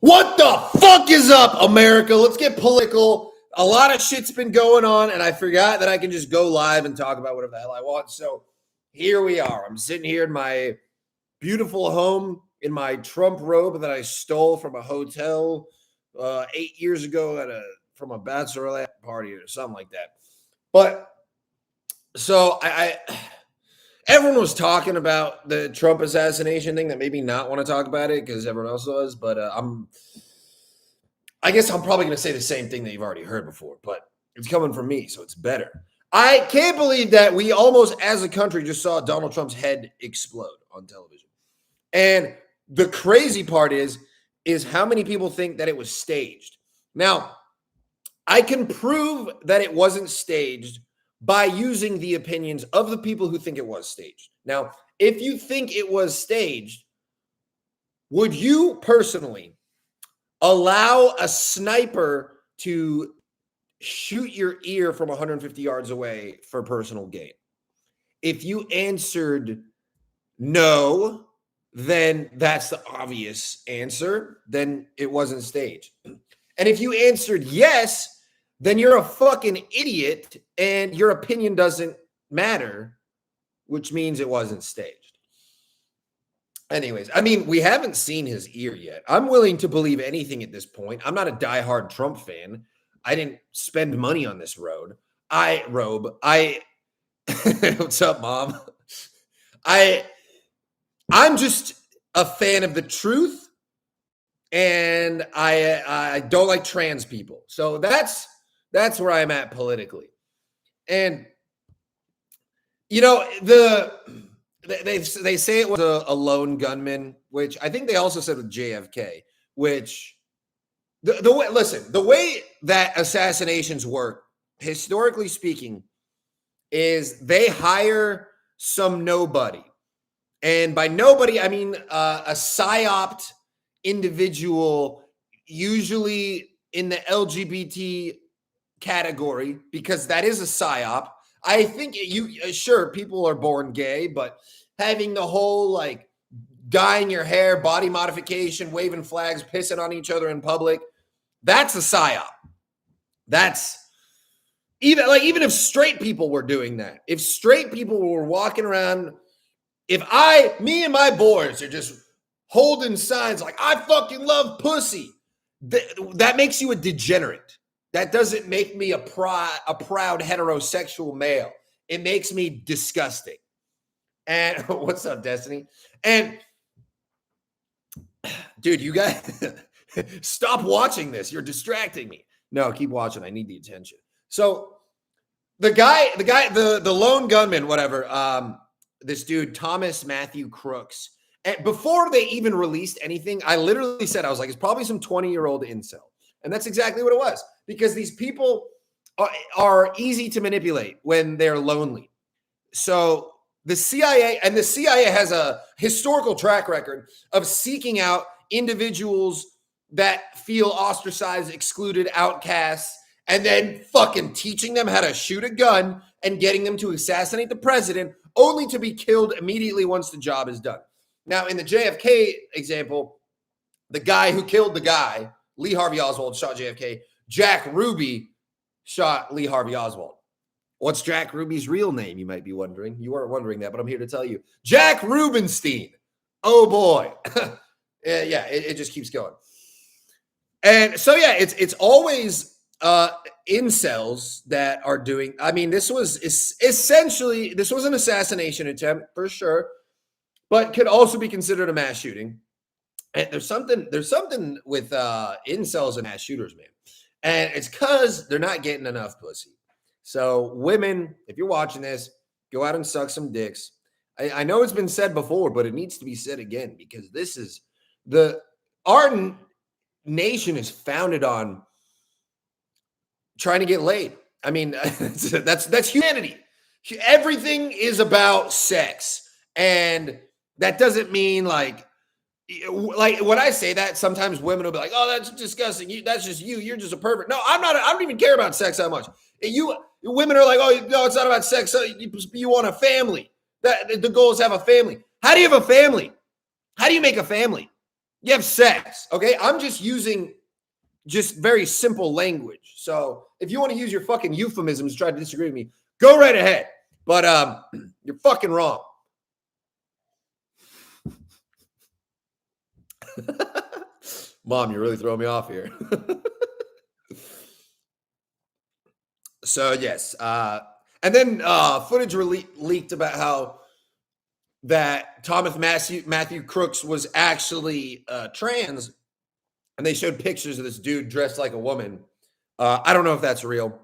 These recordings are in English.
What the fuck is up, America? Let's get political. A lot of shit's been going on, and I forgot that I can just go live and talk about whatever the hell I want. So here we are. I'm sitting here in my beautiful home in my Trump robe that I stole from a hotel 8 years ago from a bachelorette party or something like that. But so I everyone was talking about the Trump assassination thing that made me not want to talk about it because everyone else was. But I guess I'm probably going to say the same thing that you've already heard before, but it's coming from me, so it's better. I can't believe that we almost, as a country, just saw Donald Trump's head explode on television. And the crazy part is how many people think that it was staged. Now, I can prove that it wasn't staged by using the opinions of the people who think it was staged. Now, if you think it was staged, would you personally allow a sniper to shoot your ear from 150 yards away for personal gain? If you answered no, then that's the obvious answer. Then it wasn't staged. And if you answered yes, then you're a fucking idiot and your opinion doesn't matter, which means it wasn't staged. Anyways, I mean, we haven't seen his ear yet. I'm willing to believe anything at this point. I'm not a diehard Trump fan. I didn't spend money on this robe. What's up, Mom? I'm just a fan of the truth, and I don't like trans people. So that's where I'm at politically. And you know, they say it was a lone gunman, which I think they also said with JFK, which the way that assassinations work, historically speaking, is they hire some nobody. And by nobody, I mean a psyoped individual, usually in the LGBT category, because that is a psyop. I think sure, people are born gay, but having the whole like dyeing your hair, body modification, waving flags, pissing on each other in public, that's a psyop. That's even if straight people were doing that, if straight people were walking around, me and my boys are just holding signs like I fucking love pussy, that makes you a degenerate. That doesn't make me a proud heterosexual male. It makes me disgusting. And what's up, Destiny? And dude, you guys stop watching this. You're distracting me. No, keep watching. I need the attention. So the lone gunman, whatever, this dude, Thomas Matthew Crooks. And before they even released anything, I literally said, I was like, it's probably some 20-year-old incel. And that's exactly what it was, because these people are easy to manipulate when they're lonely. So the CIA has a historical track record of seeking out individuals that feel ostracized, excluded, outcasts, and then fucking teaching them how to shoot a gun and getting them to assassinate the president, only to be killed immediately once the job is done. Now, in the JFK example, the guy who killed the guy, Lee Harvey Oswald, shot JFK. Jack Ruby shot Lee Harvey Oswald. What's Jack Ruby's real name, you might be wondering. You weren't wondering that, but I'm here to tell you. Jack Rubenstein. Oh, boy. Yeah, it just keeps going. And so, yeah, it's always incels that are doing. I mean, this was an assassination attempt for sure, but could also be considered a mass shooting. And there's something with incels and mass shooters, man. And it's because they're not getting enough pussy. So women, if you're watching this, go out and suck some dicks. I know it's been said before, but it needs to be said again, because this is our nation is founded on trying to get laid. I mean, that's humanity. Everything is about sex. And that doesn't mean like when I say that, sometimes women will be like, oh, that's disgusting. That's just you. You're just a pervert. No, I'm not. I don't even care about sex that much. Women are like, oh, no, it's not about sex. You want a family. The goal is to have a family. How do you have a family? How do you make a family? You have sex. Okay. I'm just using just very simple language. So if you want to use your fucking euphemisms to try to disagree with me, go right ahead. But you're fucking wrong. Mom, you're really throwing me off here. So yes, and then footage leaked about how that Thomas Matthew Crooks was actually trans, and they showed pictures of this dude dressed like a woman. I don't know if that's real.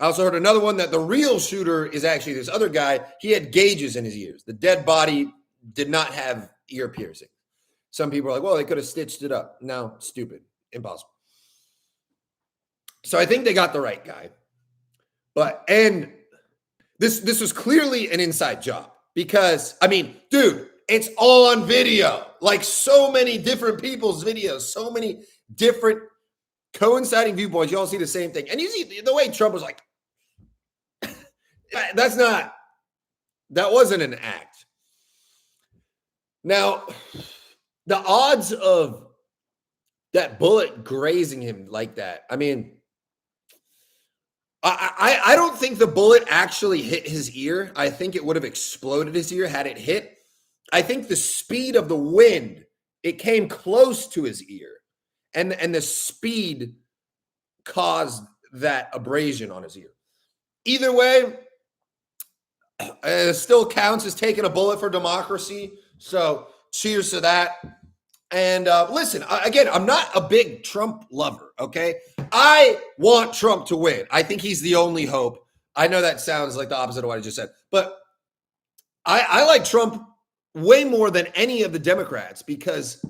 I also heard another one that the real shooter is actually this other guy. He had gauges in his ears. The dead body did not have ear piercing. Some people are like, well, they could have stitched it up. No, stupid, impossible. So I think they got the right guy. And this was clearly an inside job because, I mean, dude, it's all on video. Like so many different people's videos, so many different coinciding viewpoints. You all see the same thing. And you see the way Trump was like, that wasn't an act. Now, the odds of that bullet grazing him like that, I mean, I don't think the bullet actually hit his ear. I think it would have exploded his ear had it hit. I think the speed of the wind, it came close to his ear. And the speed caused that abrasion on his ear. Either way, it still counts as taking a bullet for democracy. So cheers to that. And listen, again, I'm not a big Trump lover, okay? I want Trump to win. I think he's the only hope. I know that sounds like the opposite of what I just said, but I like Trump way more than any of the Democrats because,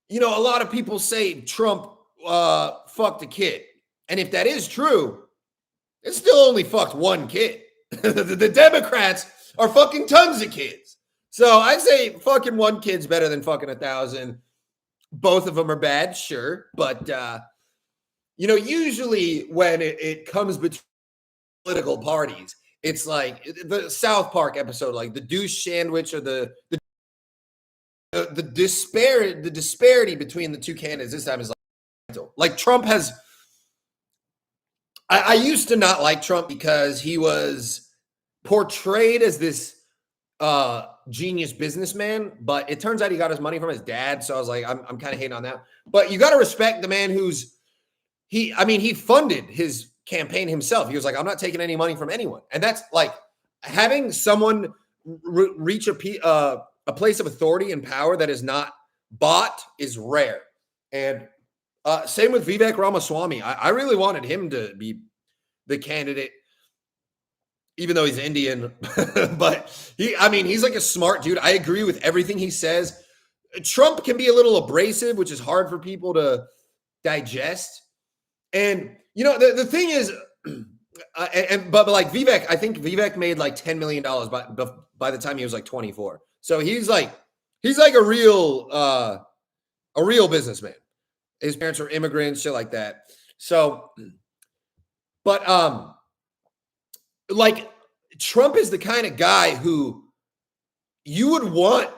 you know, a lot of people say Trump fucked a kid. And if that is true, it still only fucked one kid. The Democrats are fucking tons of kids. So I say fucking one kid's better than fucking 1,000. Both of them are bad, sure. But, you know, usually when it comes between political parties, it's like the South Park episode, like the douche sandwich or the disparity between the two candidates this time is like Trump has. I used to not like Trump because he was portrayed as this genius businessman, but it turns out he got his money from his dad. So I was like, I'm kind of hating on that. But you got to respect the man he funded his campaign himself. He was like, I'm not taking any money from anyone. And that's like having someone reach a place of authority and power that is not bought is rare. And same with Vivek Ramaswamy. I really wanted him to be the candidate, even though he's Indian. But he's like a smart dude. I agree with everything he says. Trump can be a little abrasive, which is hard for people to digest. And, you know, the thing is, but like Vivek, I think Vivek made like $10 million by the time he was like 24. So he's like a real businessman. His parents are immigrants, shit like that. So, but like Trump is the kind of guy who you would want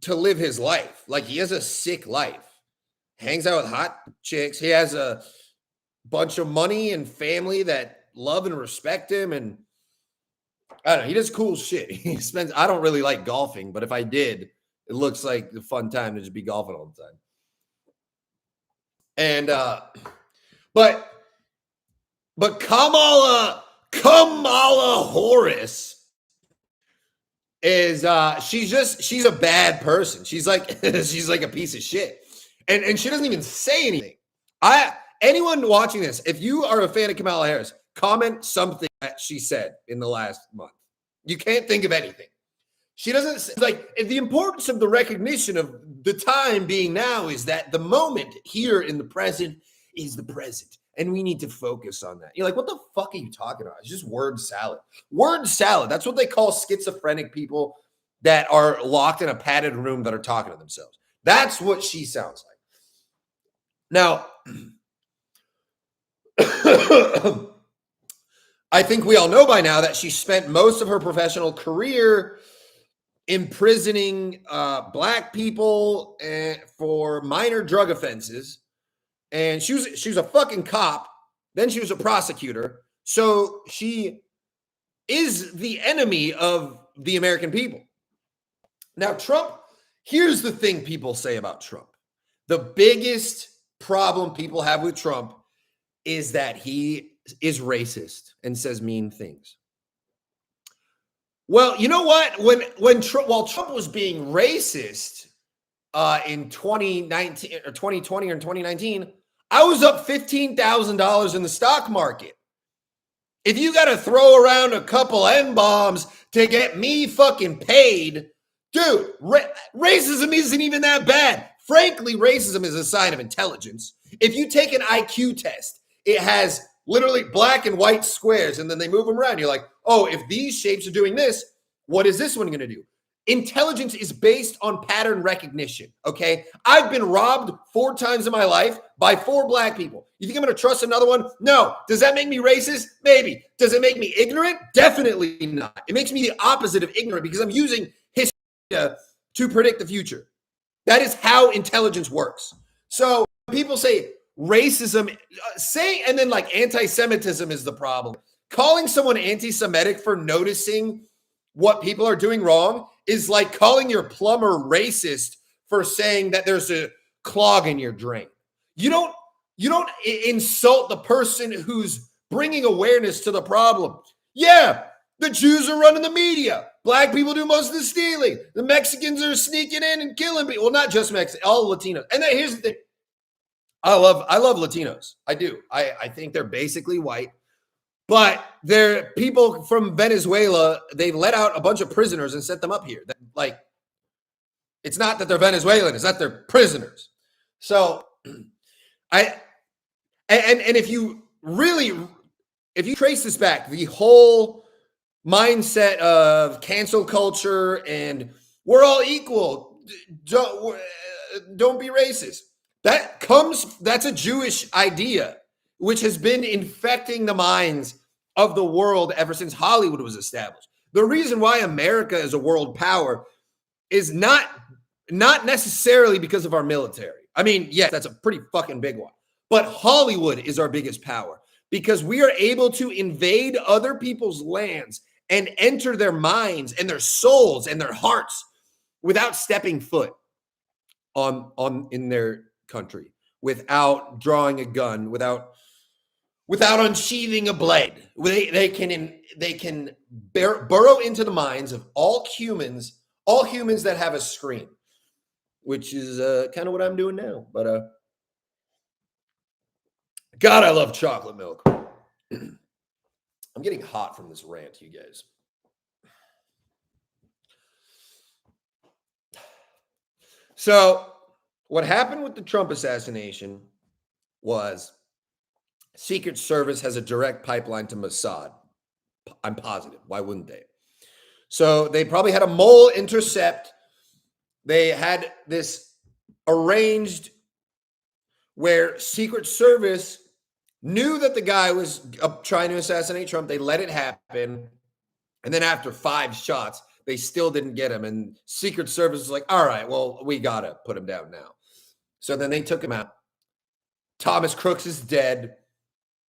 to live his life. Like he has a sick life, hangs out with hot chicks. He has a bunch of money and family that love and respect him. And I don't know, he does cool shit. I don't really like golfing, but if I did, it looks like a fun time to just be golfing all the time. And but Kamala Harris is she's a bad person. She's like a piece of shit. And she doesn't even say anything. Anyone watching this, if you are a fan of Kamala Harris, comment something that she said in the last month. You can't think of anything. She doesn't like the importance of the recognition of the time being now is that the moment here in the present is the present. And we need to focus on that. You're like, what the fuck are you talking about? It's just word salad. Word salad. That's what they call schizophrenic people that are locked in a padded room that are talking to themselves. That's what she sounds like. Now, I think we all know by now that she spent most of her professional career imprisoning black people for minor drug offenses. And she was a fucking cop. Then she was a prosecutor. So she is the enemy of the American people. Now, Trump, here's the thing people say about Trump. The biggest problem people have with Trump is that he is racist and says mean things. Well, you know what? While Trump was being racist in 2019 or 2020 or 2019, I was up $15,000 in the stock market. If you got to throw around a couple N-bombs to get me fucking paid, dude, racism isn't even that bad. Frankly, racism is a sign of intelligence. If you take an IQ test, it has literally black and white squares, and then they move them around. You're like, oh, if these shapes are doing this, what is this one going to do? Intelligence is based on pattern recognition, okay? I've been robbed 4 times in my life by 4 black people. You think I'm going to trust another one? No. Does that make me racist? Maybe. Does it make me ignorant? Definitely not. It makes me the opposite of ignorant because I'm using history to predict the future. That is how intelligence works. So people say racism, and then like anti-Semitism is the problem. Calling someone anti-Semitic for noticing what people are doing wrong is like calling your plumber racist for saying that there's a clog in your drain. You don't insult the person who's bringing awareness to the problem. Yeah, the Jews are running the media. Black people do most of the stealing. The Mexicans are sneaking in and killing people. Well, not just Mexicans, all Latinos. And then here's the thing. I love Latinos. I do. I think they're basically white. But they're people from Venezuela. They let out a bunch of prisoners and set them up here. Like, it's not that they're Venezuelan, it's that they're prisoners. So if you trace this back, the whole mindset of cancel culture and we're all equal, don't be racist. That's a Jewish idea, which has been infecting the minds of the world ever since Hollywood was established. The reason why America is a world power is not necessarily because of our military. I mean, yes, that's a pretty fucking big one. But Hollywood is our biggest power because we are able to invade other people's lands and enter their minds and their souls and their hearts without stepping foot in their country, without drawing a gun, without unsheathing a blade. They can burrow into the minds of all humans that have a screen, which is kind of what I'm doing now. But God, I love chocolate milk. I'm getting hot from this rant, you guys. So what happened with the Trump assassination was Secret Service has a direct pipeline to Mossad. I'm positive. Why wouldn't they? So they probably had a mole intercept. They had this arranged where Secret Service knew that the guy was trying to assassinate Trump. They let it happen. And then after 5 shots, they still didn't get him. And Secret Service was like, all right, well, we got to put him down now. So then they took him out. Thomas Crooks is dead.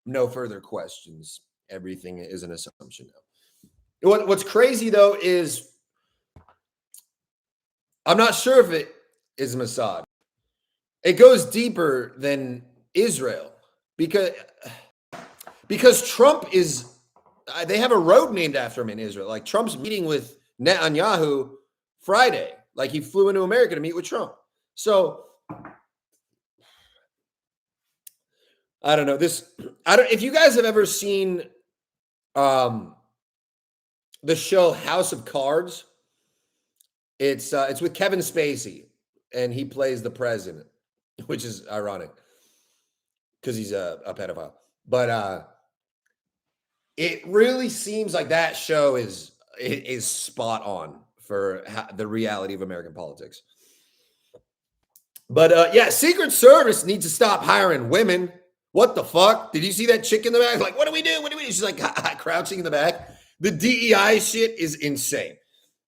No further questions. Everything is an assumption now. What's crazy, though, is I'm not sure if it is Mossad. It goes deeper than Israel because Trump is – they have a road named after him in Israel. Like Trump's meeting with Netanyahu Friday. Like he flew into America to meet with Trump. So – I don't know if you guys have ever seen the show House of Cards. It's with Kevin Spacey and he plays the president, which is ironic because he's a pedophile. But it really seems like that show is spot on for the reality of American politics. But yeah, Secret Service needs to stop hiring women. What the fuck? Did you see that chick in the back? Like, what do we do? What do we do? She's like crouching in the back. The DEI shit is insane.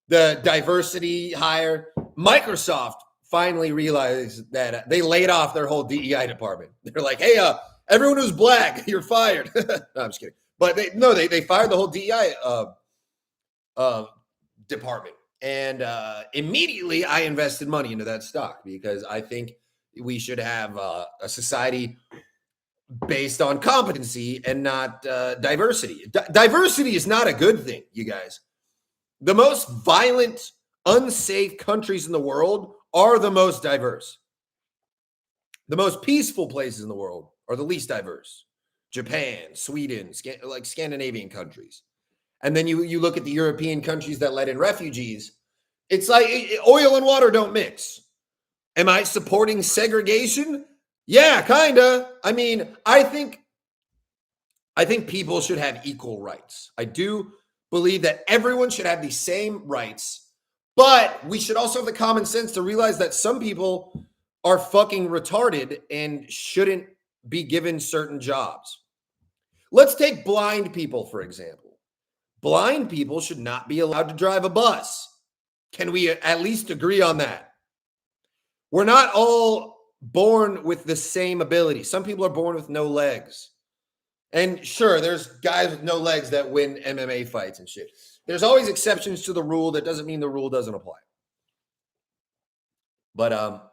the diversity hire. Microsoft finally realized that they laid off their whole DEI department. They're like, hey, everyone who's black, you're fired. No, I'm just kidding. But they fired the whole DEI department. And immediately I invested money into that stock because I think we should have a society based on competency and not diversity. Diversity is not a good thing, you guys. The most violent, unsafe countries in the world are the most diverse. The most peaceful places in the world are the least diverse. Japan, Sweden, like Scandinavian countries. And then you look at the European countries that let in refugees. It's like oil and water don't mix. Am I supporting segregation? Yeah, kind of. I mean, I think people should have equal rights. I do believe that everyone should have the same rights, but we should also have the common sense to realize that some people are fucking retarded and shouldn't be given certain jobs. Let's take blind people, for example. Blind people should not be allowed to drive a bus. Can we at least agree on that? We're not all born with the same ability. Some people are born with no legs. And sure, there's guys with no legs that win MMA fights and shit. There's always exceptions to the rule. That doesn't mean the rule doesn't apply. But